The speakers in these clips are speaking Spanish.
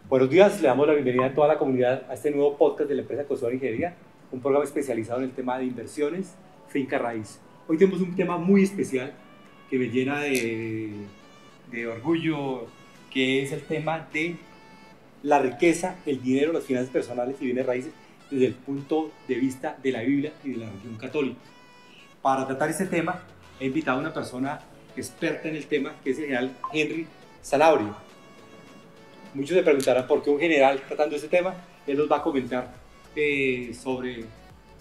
Buenos días, le damos la bienvenida a toda la comunidad a este nuevo podcast de la empresa Cosora Ingeniería, un programa especializado en el tema de inversiones, finca raíz. Hoy tenemos un tema muy especial que me llena de orgullo, que es el tema de la riqueza, el dinero, las finanzas personales y bienes raíces desde el punto de vista de la Biblia y de la religión católica. Para tratar este tema he invitado a una persona experta en el tema, que es el general Henry Salabrio. Muchos se preguntarán por qué un general tratando este tema. Él nos va a comentar sobre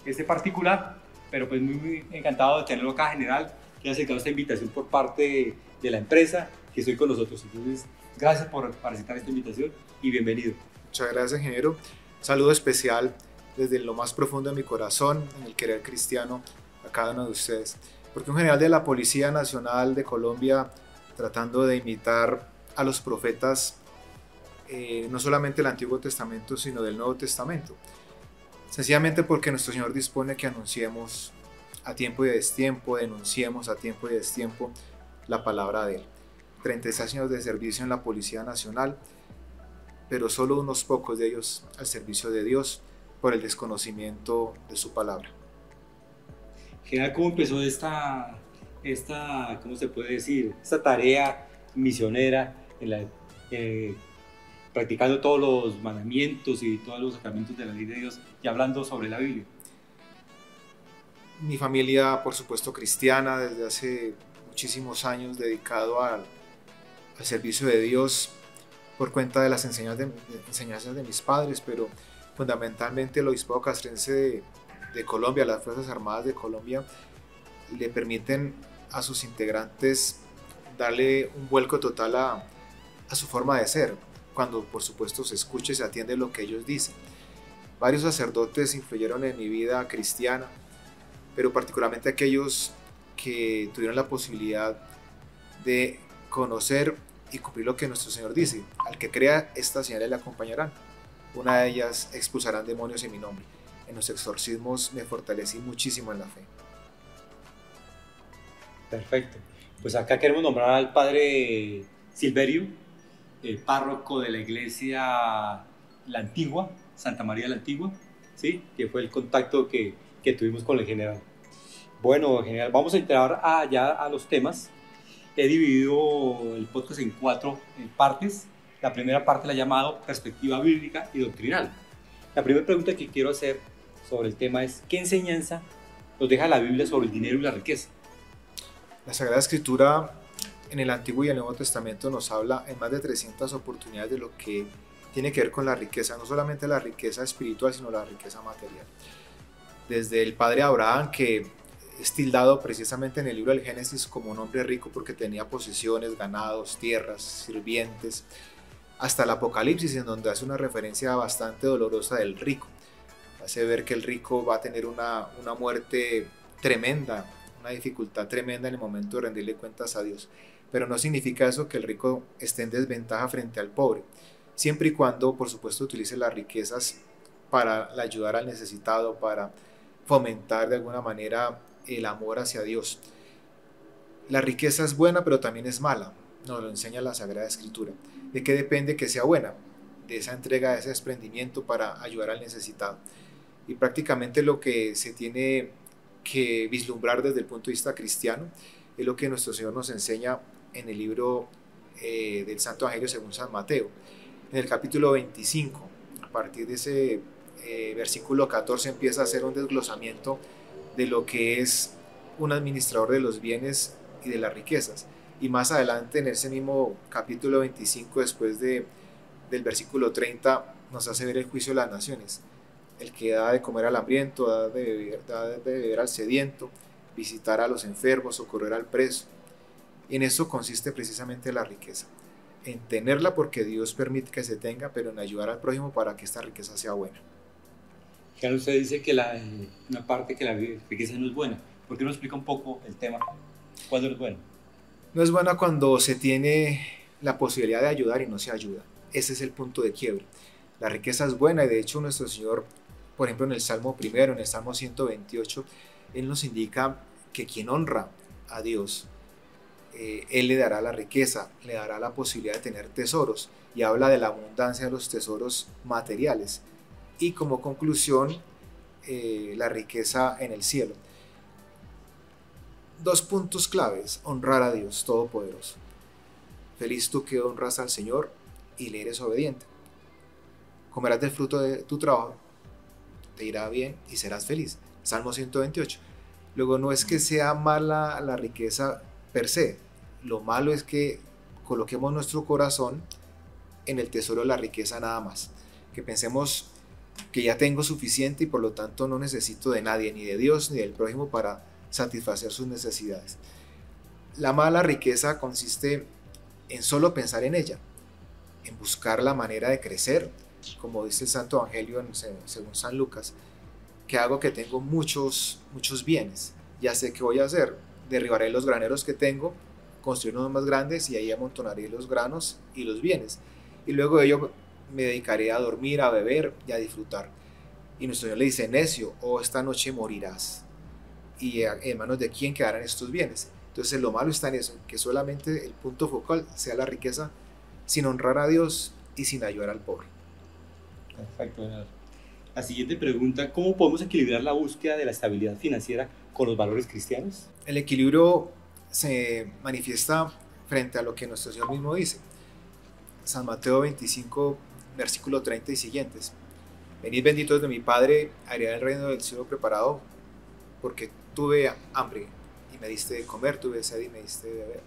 este particular, pero pues muy encantado de tenerlo acá, general, que ha aceptado esta invitación por parte de la empresa, que estoy con nosotros. Entonces, gracias por aceptar esta invitación y bienvenido. Muchas gracias, ingeniero. Un saludo especial desde lo más profundo de mi corazón, en el querer cristiano, a cada uno de ustedes. Porque un general de la Policía Nacional de Colombia, tratando de imitar a los profetas, no solamente del Antiguo Testamento, sino del Nuevo Testamento. Sencillamente porque nuestro Señor dispone que anunciemos a tiempo y a destiempo, denunciemos a tiempo y a destiempo la palabra de Él. 36 años de servicio en la Policía Nacional, pero solo unos pocos de ellos al servicio de Dios por el desconocimiento de su palabra. General, ¿cómo empezó ¿cómo se puede decir? Esta tarea misionera en practicando todos los mandamientos y todos los sacramentos de la ley de Dios y hablando sobre la Biblia? Mi familia, por supuesto, cristiana, desde hace muchísimos años dedicado al servicio de Dios por cuenta de las enseñanzas de mis padres, pero fundamentalmente el Obispado Castrense de Colombia, las Fuerzas Armadas de Colombia, le permiten a sus integrantes darle un vuelco total a su forma de ser, cuando por supuesto se escucha y se atiende lo que ellos dicen. Varios sacerdotes influyeron en mi vida cristiana, pero particularmente aquellos que tuvieron la posibilidad de conocer y cumplir lo que nuestro Señor dice: al que crea, estas señales le acompañarán. Una de ellas: expulsarán demonios en mi nombre. En los exorcismos me fortalecí muchísimo en la fe. Perfecto. Pues acá queremos nombrar al padre Silverio, párroco de la iglesia La Antigua, Santa María la Antigua, ¿sí? Que fue el contacto que tuvimos con el general. Bueno, general, vamos a entrar ya a los temas. He dividido el podcast en cuatro partes. La primera parte la he llamado perspectiva bíblica y doctrinal. La primera pregunta que quiero hacer sobre el tema es: ¿qué enseñanza nos deja la Biblia sobre el dinero y la riqueza? La Sagrada Escritura en el Antiguo y el Nuevo Testamento nos habla en más de 300 oportunidades de lo que tiene que ver con la riqueza, no solamente la riqueza espiritual, sino la riqueza material. Desde el padre Abraham, que es tildado precisamente en el libro del Génesis como un hombre rico porque tenía posesiones, ganados, tierras, sirvientes, hasta el Apocalipsis, en donde hace una referencia bastante dolorosa del rico. Hace ver que el rico va a tener una muerte tremenda, una dificultad tremenda en el momento de rendirle cuentas a Dios. Pero no significa eso que el rico esté en desventaja frente al pobre, siempre y cuando, por supuesto, utilice las riquezas para ayudar al necesitado, para fomentar de alguna manera el amor hacia Dios. La riqueza es buena, pero también es mala, nos lo enseña la Sagrada Escritura. ¿De qué depende que sea buena? De esa entrega, de ese desprendimiento para ayudar al necesitado. Y prácticamente lo que se tiene que vislumbrar desde el punto de vista cristiano es lo que nuestro Señor nos enseña en el libro del Santo Evangelio según San Mateo. En el capítulo 25, a partir de ese versículo 14, empieza a hacer un desglosamiento de lo que es un administrador de los bienes y de las riquezas. Y más adelante, en ese mismo capítulo 25, después del versículo 30, nos hace ver el juicio de las naciones: el que da de comer al hambriento, da de beber al sediento, visitar a los enfermos, socorrer al preso. Y en eso consiste precisamente la riqueza, en tenerla porque Dios permite que se tenga, pero en ayudar al prójimo para que esta riqueza sea buena. Claro, usted dice que una parte que la riqueza no es buena. ¿Por qué no explica un poco el tema? ¿Cuándo es bueno? No es buena cuando se tiene la posibilidad de ayudar y no se ayuda. Ese es el punto de quiebre. La riqueza es buena y de hecho nuestro Señor, por ejemplo en el Salmo primero, en el Salmo 128, Él nos indica que quien honra a Dios Él le dará la riqueza, le dará la posibilidad de tener tesoros, y habla de la abundancia de los tesoros materiales. Y como conclusión, la riqueza en el cielo. Dos puntos claves: honrar a Dios Todopoderoso. Feliz tú que honras al Señor y le eres obediente. Comerás del fruto de tu trabajo, te irá bien y serás feliz. Salmo 128. Luego, no es que sea mala la riqueza per se, lo malo es que coloquemos nuestro corazón en el tesoro de la riqueza nada más, que pensemos que ya tengo suficiente y por lo tanto no necesito de nadie, ni de Dios ni del prójimo, para satisfacer sus necesidades. La mala riqueza consiste en solo pensar en ella, en buscar la manera de crecer, como dice el Santo Evangelio según San Lucas: ¿qué hago que tengo muchos bienes? Ya sé qué voy a hacer: derribaré los graneros que tengo, construir unos más grandes y ahí amontonaré los granos y los bienes, y luego de ello me dedicaré a dormir, a beber y a disfrutar. Y nuestro Señor le dice: necio, esta noche morirás. ¿Y en manos de quién quedarán estos bienes? Entonces lo malo está en eso, que solamente el punto focal sea la riqueza, sin honrar a Dios y sin ayudar al pobre. Perfecto. La siguiente pregunta: ¿cómo podemos equilibrar la búsqueda de la estabilidad financiera con los valores cristianos? El equilibrio se manifiesta frente a lo que nuestro Señor mismo dice. San Mateo 25, versículo 30 y siguientes: venid benditos de mi Padre, haré el reino del cielo preparado, porque tuve hambre y me diste de comer, tuve sed y me diste de beber.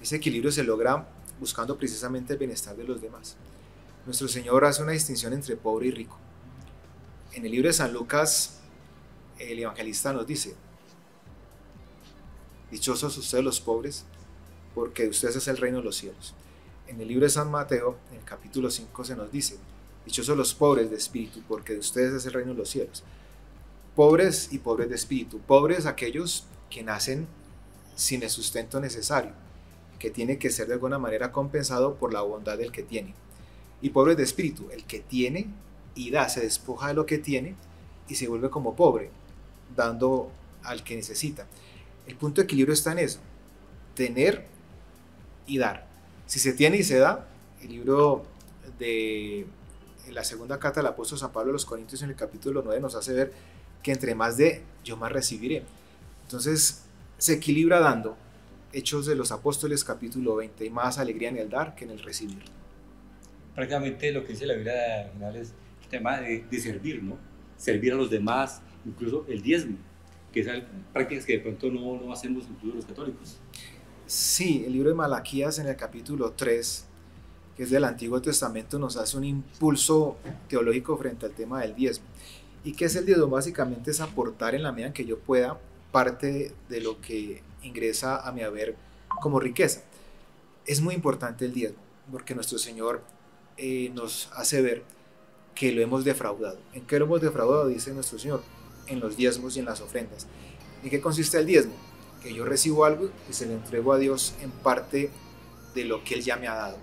Ese equilibrio se logra buscando precisamente el bienestar de los demás. Nuestro Señor hace una distinción entre pobre y rico. En el libro de San Lucas, el evangelista nos dice: dichosos ustedes los pobres, porque de ustedes es el reino de los cielos. En el libro de San Mateo, en el capítulo 5, se nos dice: dichosos los pobres de espíritu, porque de ustedes es el reino de los cielos. Pobres y pobres de espíritu. Pobres aquellos que nacen sin el sustento necesario, que tiene que ser de alguna manera compensado por la bondad del que tiene. Y pobres de espíritu, el que tiene y da, se despoja de lo que tiene y se vuelve como pobre, dando al que necesita. El punto de equilibrio está en eso: tener y dar. Si se tiene y se da, el libro de la segunda carta del apóstol San Pablo a los Corintios, en el capítulo 9, nos hace ver que entre más dé, yo más recibiré. Entonces se equilibra dando. Hechos de los Apóstoles, capítulo 20: hay más alegría en el dar que en el recibir. Prácticamente lo que dice la Biblia al final es el tema de servir, ¿no? Servir a los demás, incluso el diezmo, que es prácticas que de pronto no hacemos incluso los católicos. Sí, el libro de Malaquías, en el capítulo 3, que es del Antiguo Testamento, nos hace un impulso teológico frente al tema del diezmo. ¿Y qué es el diezmo? Básicamente es aportar en la medida en que yo pueda parte de lo que ingresa a mi haber como riqueza. Es muy importante el diezmo, porque nuestro Señor nos hace ver que lo hemos defraudado. ¿En qué lo hemos defraudado? Dice nuestro Señor: en los diezmos y en las ofrendas. ¿En qué consiste el diezmo? Que yo recibo algo y se lo entrego a Dios en parte de lo que Él ya me ha dado.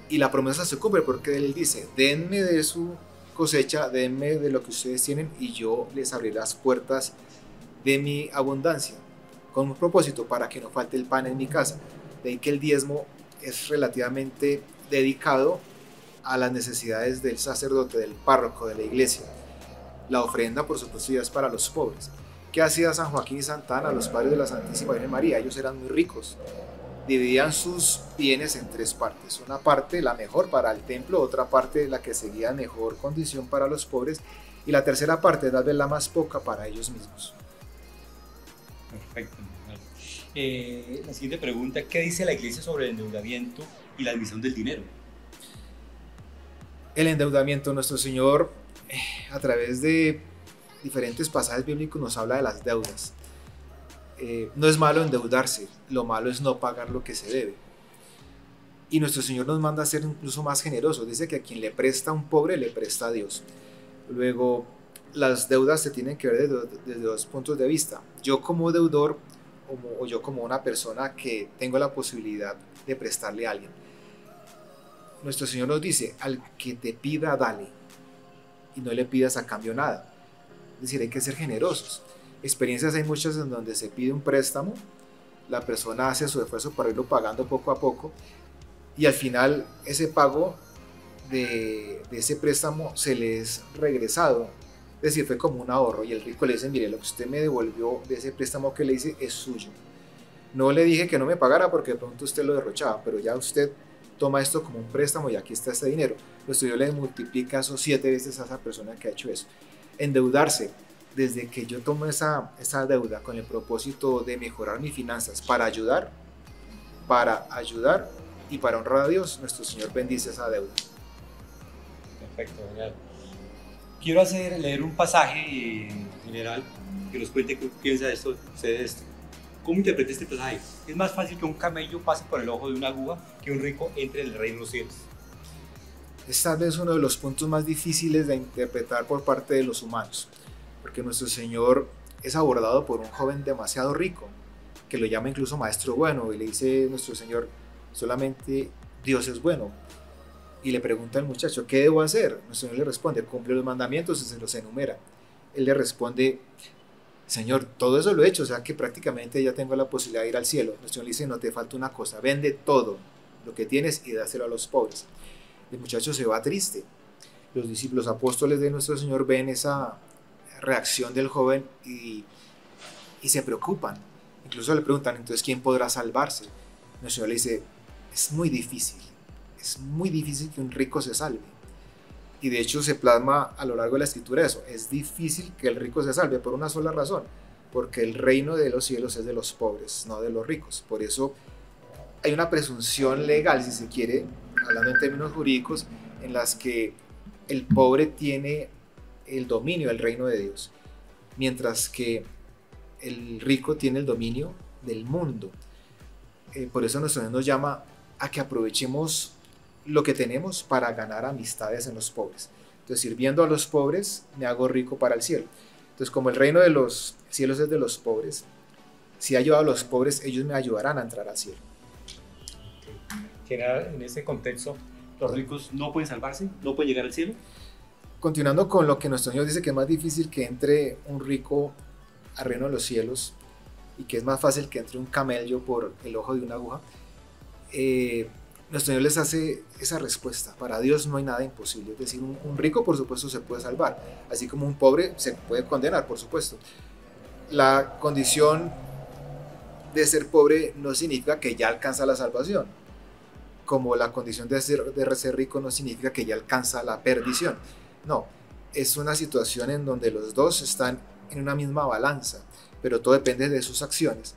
Y la promesa se cumple, porque Él dice: denme de su cosecha, denme de lo que ustedes tienen y yo les abriré las puertas de mi abundancia, con un propósito: para que no falte el pan en mi casa. De ahí que el diezmo es relativamente dedicado a las necesidades del sacerdote, del párroco, de la iglesia. La ofrenda, por supuesto, ya es para los pobres. ¿Qué hacía San Joaquín y Santa Ana, los padres de la Santísima Virgen María? Ellos eran muy ricos. Dividían sus bienes en tres partes: una parte, la mejor, para el templo; otra parte, la que seguía en mejor condición, para los pobres; y la tercera parte, tal vez la más poca, para ellos mismos. Perfecto. La siguiente pregunta: ¿qué dice la Iglesia sobre el endeudamiento y la división del dinero? El endeudamiento. Nuestro Señor, a través de diferentes pasajes bíblicos, nos habla de las deudas. No es malo endeudarse, lo malo es no pagar lo que se debe. Y nuestro Señor nos manda a ser incluso más generosos. Dice que a quien le presta un pobre, le presta a Dios. Luego, las deudas se tienen que ver desde dos puntos de vista: yo como deudor, o yo como una persona que tengo la posibilidad de prestarle a alguien. Nuestro Señor nos dice: al que te pida, dale, y no le pidas a cambio nada. Es decir, hay que ser generosos. Experiencias hay muchas en donde se pide un préstamo la persona hace su esfuerzo para irlo pagando poco a poco y al final ese pago de ese préstamo se le es regresado, es decir, fue como un ahorro y el rico le dice, mire, lo que usted me devolvió de ese préstamo que le hice es suyo. No le dije que no me pagara porque de pronto usted lo derrochaba, pero ya usted toma esto como un préstamo y aquí está este dinero. Nuestro Dios le multiplica eso 7 veces a esa persona que ha hecho eso. Endeudarse, desde que yo tomo esa deuda con el propósito de mejorar mis finanzas para ayudar y para honrar a Dios, nuestro Señor bendice esa deuda. Perfecto, genial. Quiero leer un pasaje general que nos cuente qué piensa de esto, usted de esto. ¿Cómo interpreta este pasaje? Es más fácil que un camello pase por el ojo de una aguja que un rico entre en el reino de los cielos. Es tal vez uno de los puntos más difíciles de interpretar por parte de los humanos, porque nuestro Señor es abordado por un joven demasiado rico, que lo llama incluso maestro bueno, y le dice nuestro Señor, solamente Dios es bueno. Y le pregunta al muchacho, ¿qué debo hacer? Nuestro Señor le responde, cumple los mandamientos y se los enumera. Él le responde, Señor, todo eso lo he hecho, o sea que prácticamente ya tengo la posibilidad de ir al cielo. Nuestro Señor le dice, no te falta una cosa, vende todo lo que tienes y dáselo a los pobres. El muchacho se va triste. Los discípulos apóstoles de nuestro Señor ven esa reacción del joven y se preocupan. Incluso le preguntan, entonces, ¿quién podrá salvarse? Nuestro Señor le dice, es muy difícil que un rico se salve. Y de hecho se plasma a lo largo de la escritura eso, es difícil que el rico se salve por una sola razón, porque el reino de los cielos es de los pobres, no de los ricos. Por eso hay una presunción legal, si se quiere, hablando en términos jurídicos, en las que el pobre tiene el dominio del reino de Dios, mientras que el rico tiene el dominio del mundo. Por eso nuestro Dios nos llama a que aprovechemos lo que tenemos para ganar amistades en los pobres. Entonces, sirviendo a los pobres, me hago rico para el cielo. Entonces, como el reino de los cielos es de los pobres, si ayudo a los pobres, ellos me ayudarán a entrar al cielo. En ese contexto, ¿los ricos no pueden salvarse? ¿No pueden llegar al cielo? Continuando con lo que nuestro Señor dice que es más difícil que entre un rico al reino de los cielos y que es más fácil que entre un camello por el ojo de una aguja, nuestro Señor les hace esa respuesta. Para Dios no hay nada imposible. Es decir, un rico por supuesto se puede salvar, así como un pobre se puede condenar, por supuesto. La condición de ser pobre no significa que ya alcanza la salvación, como la condición de ser rico no significa que ya alcanza la perdición. No, es una situación en donde los dos están en una misma balanza, pero todo depende de sus acciones.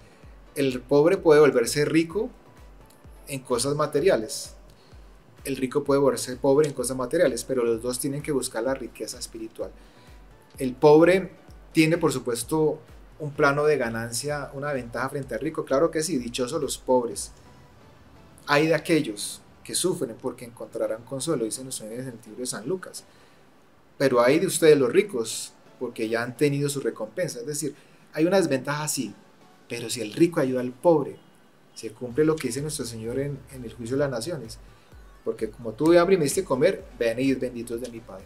El pobre puede volverse rico en cosas materiales, el rico puede volverse pobre en cosas materiales, pero los dos tienen que buscar la riqueza espiritual. El pobre tiene, por supuesto, un plano de ganancia, una ventaja frente al rico, claro que sí, dichosos los pobres. Hay de aquellos que sufren porque encontrarán consuelo, dice nuestro Señor en el libro de San Lucas. Pero hay de ustedes los ricos, porque ya han tenido su recompensa. Es decir, hay una desventaja sí, pero si el rico ayuda al pobre, se cumple lo que dice nuestro Señor en el juicio de las naciones. Porque como tuve hambre y me diste comer, venid benditos de mi Padre.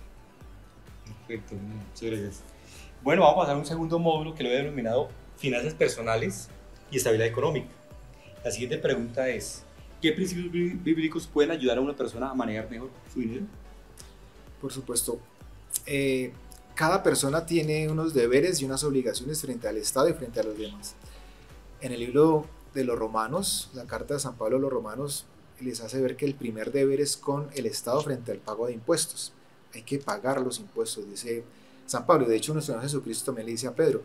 Perfecto, muchas gracias. Bueno, vamos a pasar a un segundo módulo que lo he denominado Finanzas Personales y Estabilidad Económica. La siguiente pregunta es, ¿qué principios bíblicos pueden ayudar a una persona a manejar mejor su dinero? Por supuesto, cada persona tiene unos deberes y unas obligaciones frente al Estado y frente a los demás. En el libro de los Romanos, la carta de San Pablo a los Romanos les hace ver que el primer deber es con el Estado frente al pago de impuestos. Hay que pagar los impuestos, dice San Pablo. De hecho, nuestro Señor Jesucristo también le dice a Pedro,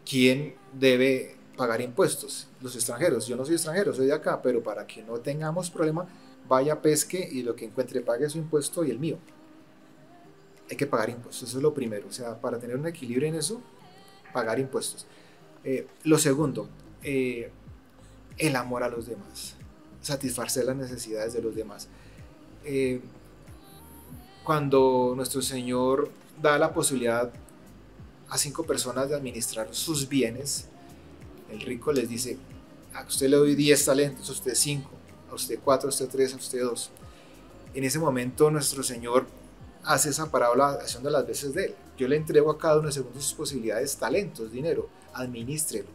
¿quién debe pagar impuestos? Los extranjeros. Yo no soy extranjero, soy de acá, pero para que no tengamos problema, vaya, pesque y lo que encuentre pague su impuesto y el mío. Hay que pagar impuestos, eso es lo primero. O sea, para tener un equilibrio en eso, pagar impuestos. Lo segundo, el amor a los demás, satisfacer las necesidades de los demás. Cuando nuestro Señor da la posibilidad a 5 personas de administrar sus bienes, el rico les dice, a usted le doy 10 talentos, a usted 5, a usted 4, a usted 3, a usted 2. En ese momento nuestro Señor hace esa parábola haciendo las veces de él. Yo le entrego a cada uno según sus posibilidades talentos, dinero, administrelo.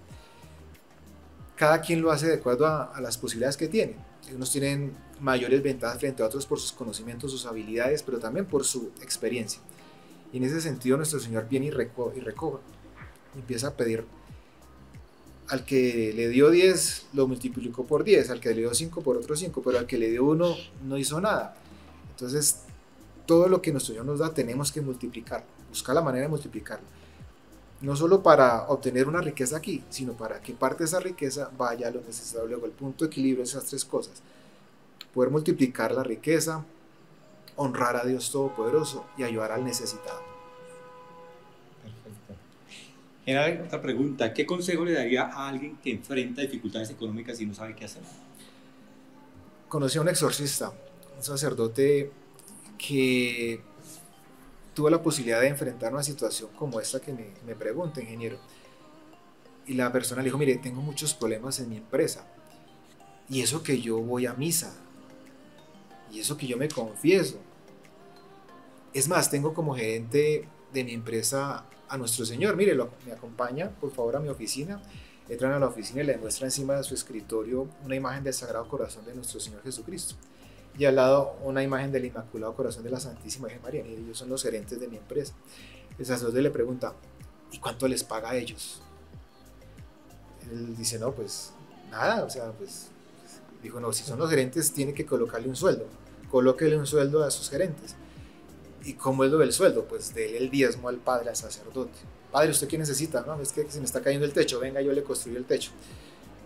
cada quien lo hace de acuerdo a las posibilidades que tiene. Unos tienen mayores ventajas frente a otros por sus conocimientos, sus habilidades, pero también por su experiencia. Y en ese sentido nuestro Señor viene y recoge, empieza a pedir. Al que le dio 10 lo multiplicó por 10, al que le dio 5 por otros 5, pero al que le dio 1 no hizo nada. Entonces todo lo que nuestro Señor nos da tenemos que multiplicarlo, buscar la manera de multiplicarlo. No solo para obtener una riqueza aquí, sino para que parte de esa riqueza vaya a lo necesario. Luego el punto de equilibrio de esas tres cosas: poder multiplicar la riqueza, honrar a Dios Todopoderoso y ayudar al necesitado. Perfecto. General, otra pregunta: ¿qué consejo le daría a alguien que enfrenta dificultades económicas y no sabe qué hacer? Conocí a un exorcista, un sacerdote que tuvo la posibilidad de enfrentar una situación como esta que me pregunta, ingeniero. Y la persona le dijo: mire, tengo muchos problemas en mi empresa, y eso que yo voy a misa, y eso que yo me confieso. Es más, tengo como gerente de mi empresa a nuestro Señor. Mire, me acompaña por favor a mi oficina. Entran a la oficina y le muestra encima de su escritorio una imagen del Sagrado Corazón de nuestro Señor Jesucristo, y al lado una imagen del Inmaculado Corazón de la Santísima Virgen María. Y ellos son los gerentes de mi empresa. El sacerdote le pregunta: ¿y cuánto les paga a ellos? Él dice: no, pues nada, o sea, pues dijo: no, si son los gerentes tiene que colocarle un sueldo, colóquele un sueldo a sus gerentes. ¿Y cómo es lo del sueldo? Pues déle el diezmo al padre, al sacerdote. Padre, ¿usted qué necesita? No, es que se me está cayendo el techo, venga, yo le construyo el techo.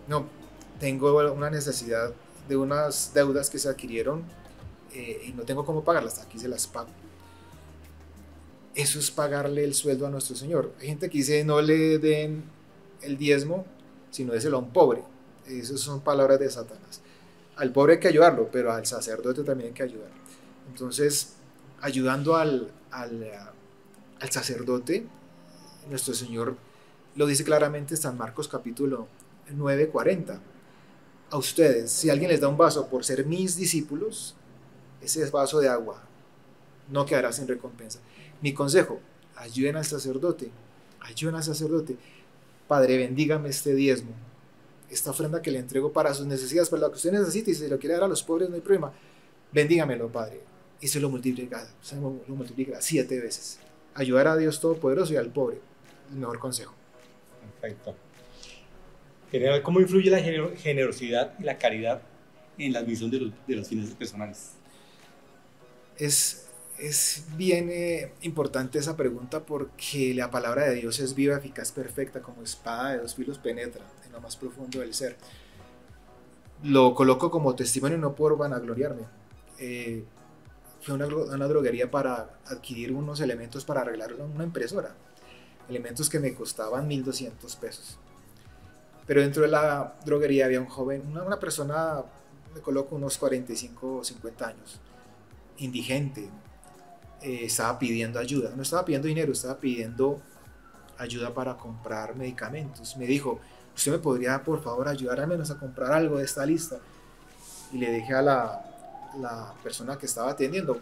No, tengo una necesidad de unas deudas que se adquirieron y no tengo cómo pagarlas, aquí se las pago. Eso es pagarle el sueldo a nuestro Señor. Hay gente que dice: no le den el diezmo, sino déselo a un pobre. Esas son palabras de Satanás. Al pobre hay que ayudarlo, pero al sacerdote también hay que ayudar. Entonces, ayudando al sacerdote, nuestro Señor lo dice claramente en San Marcos capítulo 9:40. A ustedes, si alguien les da un vaso por ser mis discípulos, ese vaso de agua no quedará sin recompensa. Mi consejo: ayuden al sacerdote, ayuden al sacerdote. Padre, bendígame este diezmo, esta ofrenda que le entrego para sus necesidades, para lo que usted necesite, y si se lo quiere dar a los pobres no hay problema. Bendígamelo, Padre, y se lo multiplica 7 veces. Ayudar a Dios Todopoderoso y al pobre, el mejor consejo. Perfecto. General, ¿cómo influye la generosidad y la caridad en la admisión de las finanzas personales? Es bien importante esa pregunta, porque la palabra de Dios es viva, eficaz, perfecta, como espada de dos filos penetra en lo más profundo del ser. Lo coloco como testimonio no por vanagloriarme. Fui a una droguería para adquirir unos elementos para arreglar una impresora, elementos que me costaban 1.200 pesos. Pero dentro de la droguería había un joven, una persona, me coloco unos 45 o 50 años, indigente. Estaba pidiendo ayuda, no estaba pidiendo dinero, estaba pidiendo ayuda para comprar medicamentos. Me dijo: ¿usted me podría por favor ayudar al menos a comprar algo de esta lista? Y le dije a la persona que estaba atendiendo: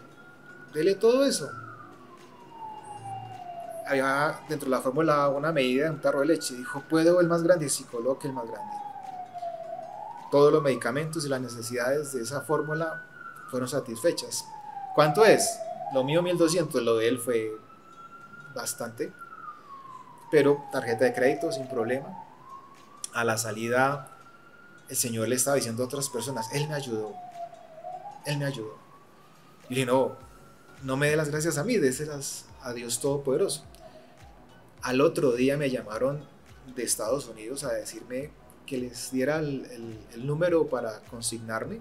dele todo eso. Había dentro de la fórmula una medida de un tarro de leche. Dijo: ¿puedo el más grande? Sí, coloque el más grande. Todos los medicamentos y las necesidades de esa fórmula fueron satisfechas. ¿Cuánto es? Lo mío 1.200, lo de él fue bastante, pero tarjeta de crédito sin problema. A la salida el Señor le estaba diciendo a otras personas: Él me ayudó. Y dije: no me dé las gracias a mí, déselas a Dios Todopoderoso. Al otro día me llamaron de Estados Unidos a decirme que les diera el número para consignarme,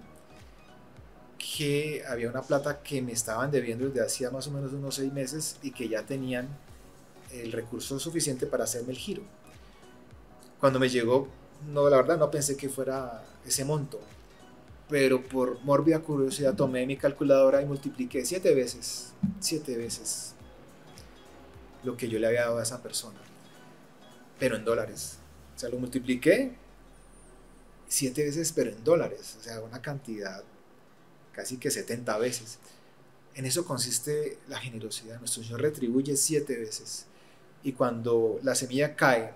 que había una plata que me estaban debiendo desde hacía más o menos unos 6 meses y que ya tenían el recurso suficiente para hacerme el giro. Cuando me llegó, la verdad no pensé que fuera ese monto, pero por mórbida curiosidad tomé mi calculadora y multipliqué 7 veces lo que yo le había dado a esa persona, pero en dólares. O sea, lo multipliqué 7 veces, pero en dólares, o sea, una cantidad casi que 70 veces. En eso consiste la generosidad. Nuestro Señor retribuye 7 veces. Y cuando la semilla cae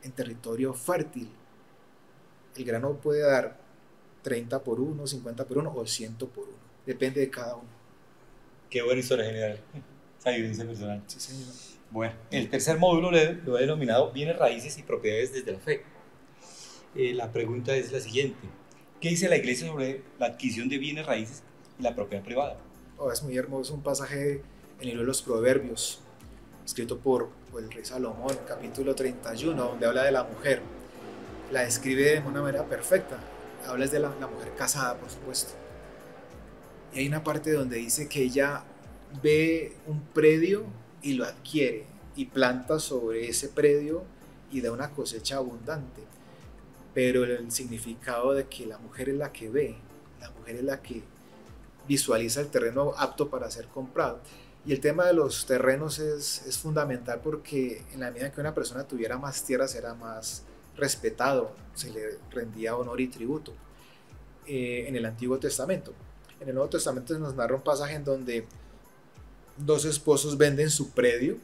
en territorio fértil, El grano puede dar 30 por 1, 50 por 1 o 100 por 1. Depende de cada uno. Qué buena historia general. Esa evidencia personal. Sí, señor. Bueno, el tercer módulo lo he denominado bienes raíces y propiedades desde la fe. La pregunta es la siguiente. ¿Qué dice la iglesia sobre la adquisición de bienes raíces y la propiedad privada? Es muy hermoso, un pasaje en el libro de los Proverbios, escrito por el rey Salomón, capítulo 31, donde habla de la mujer. La describe de una manera perfecta. Habla de la mujer casada, por supuesto. Y hay una parte donde dice que ella ve un predio y lo adquiere y planta sobre ese predio y da una cosecha abundante. Pero el significado de que la mujer es la que ve, la mujer es la que visualiza el terreno apto para ser comprado. Y el tema de los terrenos es fundamental, porque en la medida que una persona tuviera más tierras era más respetado, se le rendía honor y tributo. En el Antiguo Testamento. En el Nuevo Testamento nos narra un pasaje en donde dos esposos venden su predio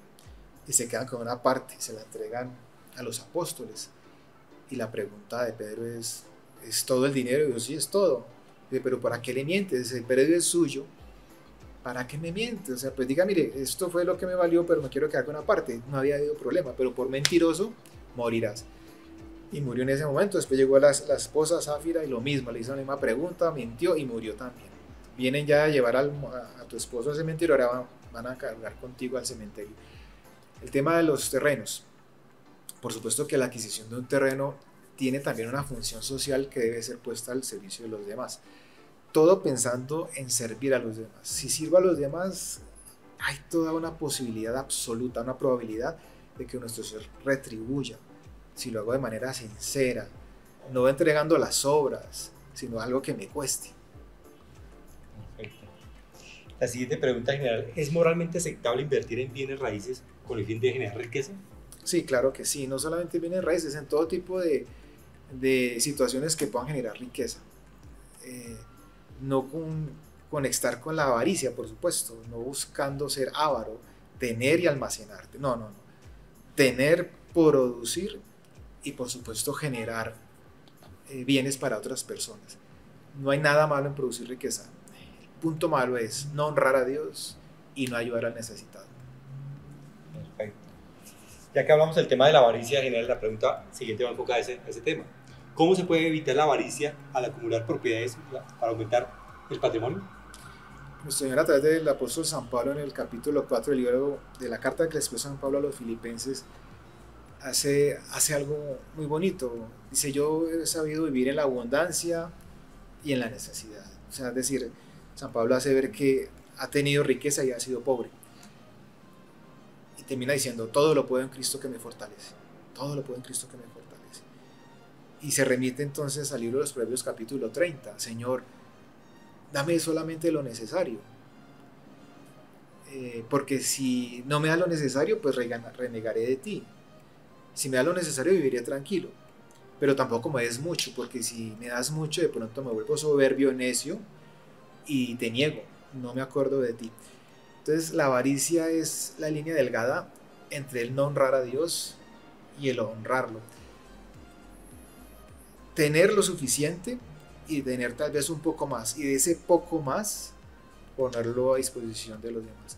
y se quedan con una parte, se la entregan a los apóstoles. Y la pregunta de Pedro ¿es todo el dinero? Y Dios, sí, es todo. Dice, pero ¿para qué le mientes? El predio es suyo. ¿Para qué me miente? O sea, pues diga, mire, esto fue lo que me valió, pero me quiero quedar con una parte. No había habido problema, pero por mentiroso morirás. Y murió en ese momento. Después llegó la esposa Zafira y lo mismo, le hizo la misma pregunta, mintió y murió también. Vienen ya a llevar a tu esposo al cementerio, ahora van a cargar contigo al cementerio. El tema de los terrenos. Por supuesto que la adquisición de un terreno tiene también una función social que debe ser puesta al servicio de los demás. Todo pensando en servir a los demás. Si sirvo a los demás, hay toda una posibilidad absoluta, una probabilidad de que nuestro ser retribuya. Si lo hago de manera sincera, no entregando las obras, sino algo que me cueste. Perfecto. La siguiente pregunta general: ¿es moralmente aceptable invertir en bienes raíces con el fin de generar riqueza? Sí, claro que sí, no solamente en bienes raíces, en todo tipo de situaciones que puedan generar riqueza. No conectar con la avaricia, por supuesto, no buscando ser avaro, tener y almacenarte. No. Tener, producir y por supuesto generar bienes para otras personas. No hay nada malo en producir riqueza. El punto malo es no honrar a Dios y no ayudar al necesitado. Perfecto. Ya que hablamos del tema de la avaricia general, la pregunta siguiente va enfocada a ese tema. ¿Cómo se puede evitar la avaricia al acumular propiedades para aumentar el patrimonio? Nuestro Señor, a través del apóstol San Pablo, en el capítulo 4 del libro de la carta que le escribió San Pablo a los filipenses, hace algo muy bonito. Dice: yo he sabido vivir en la abundancia y en la necesidad. O sea, es decir, San Pablo hace ver que ha tenido riqueza y ha sido pobre. Y termina diciendo: todo lo puedo en Cristo que me fortalece. Todo lo puedo en Cristo que me fortalece. Y se remite entonces al libro de los Proverbios capítulo 30. Señor, dame solamente lo necesario. Porque si no me da lo necesario, pues renegaré de ti. Si me da lo necesario, viviré tranquilo. Pero tampoco me des mucho, porque si me das mucho, de pronto me vuelvo soberbio, necio, y te niego, no me acuerdo de ti. Entonces la avaricia es la línea delgada entre el no honrar a Dios y el honrarlo. Tener lo suficiente y tener tal vez un poco más, y de ese poco más ponerlo a disposición de los demás.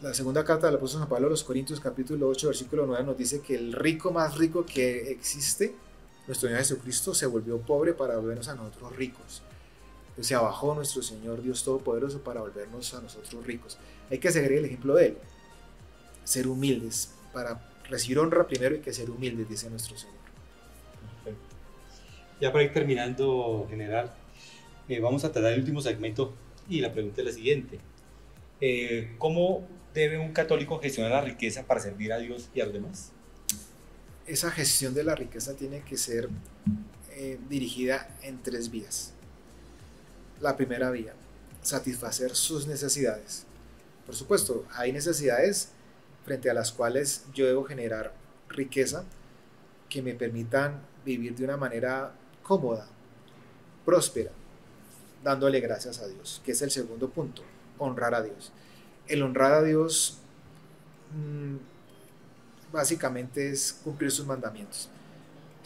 La segunda carta del apóstol San Pablo a los Corintios, capítulo 8, versículo 9, nos dice que el rico más rico que existe, nuestro Señor Jesucristo, se volvió pobre para volvernos a nosotros ricos. Entonces se abajó nuestro Señor Dios Todopoderoso para volvernos a nosotros ricos. Hay que seguir el ejemplo de Él. Ser humildes. Para recibir honra primero hay que ser humildes, dice nuestro Señor. Perfecto. Ya para ir terminando, general, vamos a tratar el último segmento y la pregunta es la siguiente. ¿Cómo debe un católico gestionar la riqueza para servir a Dios y a los demás? Esa gestión de la riqueza tiene que ser dirigida en 3 vías. La primera vía, satisfacer sus necesidades. Por supuesto, hay necesidades frente a las cuales yo debo generar riqueza que me permitan vivir de una manera cómoda, próspera, dándole gracias a Dios, que es el segundo punto, honrar a Dios. El honrar a Dios básicamente es cumplir sus mandamientos.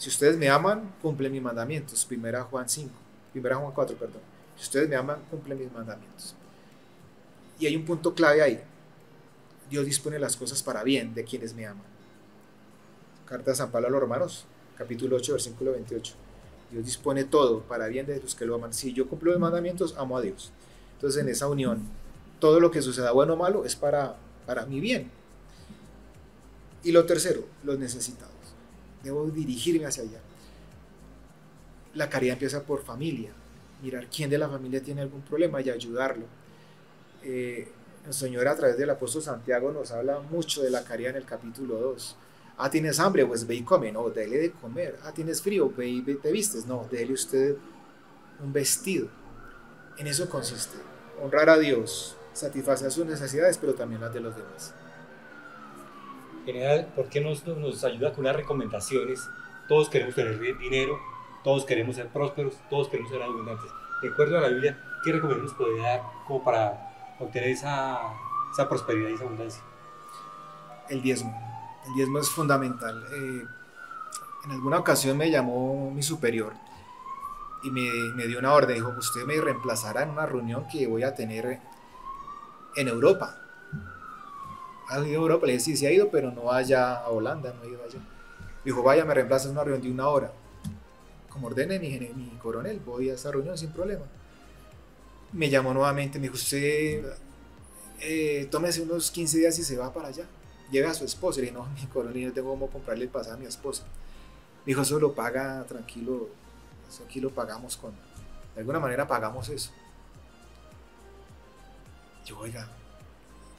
Si ustedes me aman, cumplen mis mandamientos. Primera Juan 4, perdón. Si ustedes me aman, cumplen mis mandamientos. Y hay un punto clave ahí. Dios dispone las cosas para bien de quienes me aman. Carta de San Pablo a los Romanos, capítulo 8, versículo 28. Dios dispone todo para bien de los que lo aman. Si yo cumplo los mandamientos, amo a Dios. Entonces, en esa unión, todo lo que suceda, bueno o malo, es para mi bien. Y lo tercero, los necesitados. Debo dirigirme hacia allá. La caridad empieza por familia. Mirar quién de la familia tiene algún problema y ayudarlo. El Señor, a través del apóstol Santiago, nos habla mucho de la caridad en el capítulo 2. ¿Tienes hambre? Pues ve y come. No, dele de comer. ¿Tienes frío? Ve y te vistes. No, dele usted un vestido. En eso consiste. Honrar a Dios, satisfacer sus necesidades, pero también las de los demás. General, ¿por qué nos ayuda con unas recomendaciones? Todos queremos tener dinero, todos queremos ser prósperos, todos queremos ser abundantes. De acuerdo a la Biblia, ¿qué recomendaciones nos puede dar como para obtener esa prosperidad y esa abundancia? El diezmo. El diezmo es fundamental. En alguna ocasión me llamó mi superior y me dio una orden. Dijo, usted me reemplazará en una reunión que voy a tener en Europa. ¿Ha ido a Europa? Le dije, sí, sí ha ido, pero no vaya a Holanda, no ha ido allá. Dijo, vaya, me reemplaza en una reunión de 1 hora. Como ordene mi coronel, voy a esa reunión sin problema. Me llamó nuevamente, me dijo, usted tómese unos 15 días y se va para allá. Lleve a su esposa. Le dije, no, mi coronel, no tengo cómo comprarle el pasaje a mi esposa. Me dijo, eso lo paga tranquilo, eso aquí lo pagamos de alguna manera pagamos eso. Yo, oiga,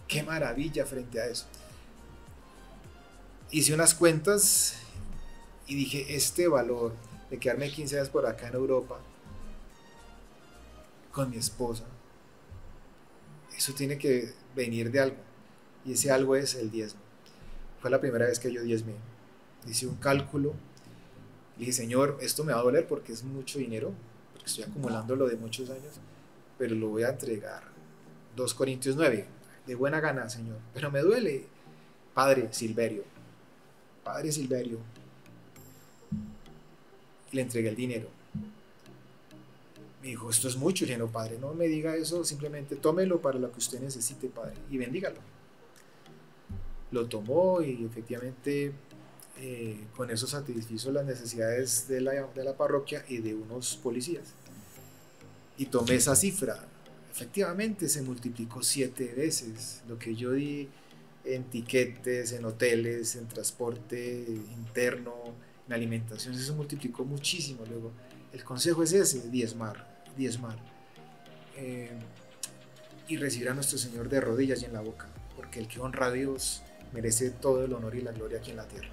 qué maravilla frente a eso. Hice unas cuentas y dije, este valor de quedarme 15 días por acá en Europa con mi esposa, eso tiene que venir de algo, y ese algo es el diezmo. Fue la primera vez que yo diezmé. Hice un cálculo, le dije, Señor, esto me va a doler porque es mucho dinero, porque estoy acumulando lo de muchos años, pero lo voy a entregar. 2 Corintios 9, de buena gana, Señor, pero me duele. Padre Silverio, le entregué el dinero. Me dijo, esto es mucho. Y le dije, no, Padre, no me diga eso, simplemente tómelo para lo que usted necesite, Padre, y bendígalo. Lo tomó y efectivamente con eso satisfizo las necesidades de la parroquia y de unos policías. Y tomé esa cifra. Efectivamente se multiplicó 7 veces lo que yo di en tiquetes, en hoteles, en transporte interno, en alimentación. Eso se multiplicó muchísimo. Luego, el consejo es ese, diezmar. Y recibir a nuestro Señor de rodillas y en la boca, porque el que honra a Dios merece todo el honor y la gloria aquí en la tierra.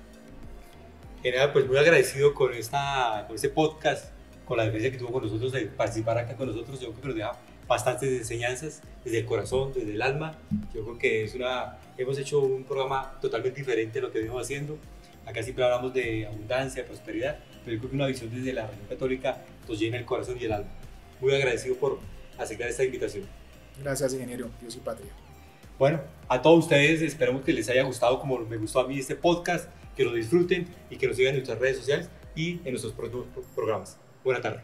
General, pues muy agradecido con este podcast, con la deferencia que tuvo con nosotros de participar acá con nosotros. Yo creo que nos deja bastantes enseñanzas desde el corazón, desde el alma. Yo creo que hemos hecho un programa totalmente diferente a lo que venimos haciendo. Acá siempre hablamos de abundancia, de prosperidad, pero yo creo que una visión desde la religión católica nos llena el corazón y el alma. Muy agradecido por aceptar esta invitación. Gracias, ingeniero. Dios y patria. Bueno, a todos ustedes esperamos que les haya gustado como me gustó a mí este podcast, que lo disfruten y que nos sigan en nuestras redes sociales y en nuestros próximos programas. Buena tarde.